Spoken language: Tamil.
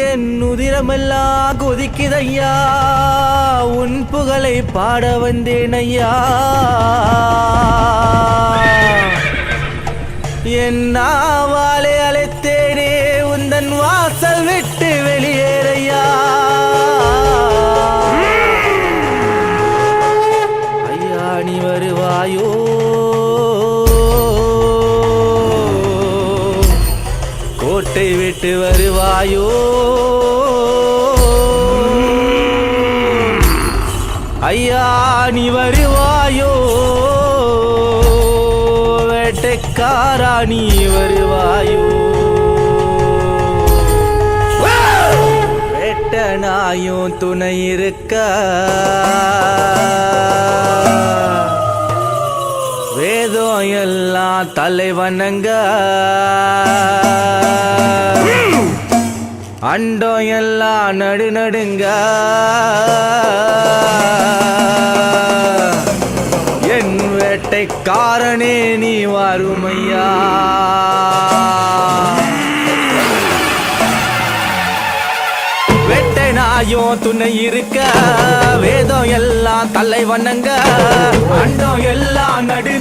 என் உதிரமெல்லாம் கொதிக்குதையா, உன் புகழை பாட வந்தேன் ஐயா. என் நாவாலே அழைத்தேனே உந்தன் வாசல் விட்டு வெளியேறையா. ஐயா நீ வருவாயோ, கோட்டை விட்டு வருவாயோ. ஐயா நீ வருவாயோ, வேட்டைக்காரா நீ வருவாயோ. வேட்டனாயும் துணை இருக்க, வேதம் எல்லாம் தலைவனங்க, அண்டம் எல்லாம் நடுநடுங்க. என் வேட்டைக்காரனே நீ வருமையா. வேட்டை நாயும் துணை இருக்க, வேதம் எல்லாம் தலைவனங்க, அண்டம் எல்லாம் நடு